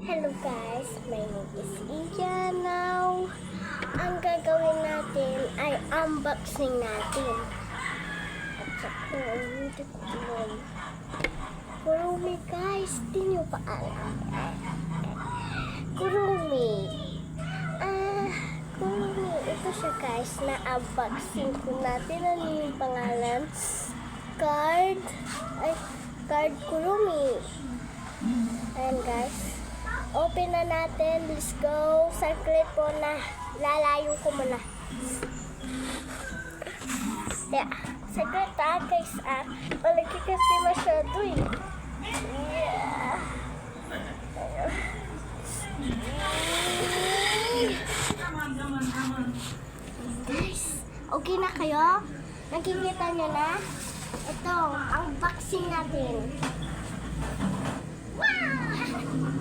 Hello guys, my name is Iya. Now, ang gagawin natin ay unboxing natin. At saka, Kurumi guys, di nyo pa alam. Kurumi. Kurumi. Ito siya guys, na-unboxing ko natin. Ano yung pangalan? Card Kurumi. Ayan guys. Open na natin. Let's go. Saglit po na. Lalayo ko muna. Yeah. Saglit guys Malaki kasi masyado Yeah. Guys, okay na kayo? Nakikita nyo na? Ito, unboxing natin.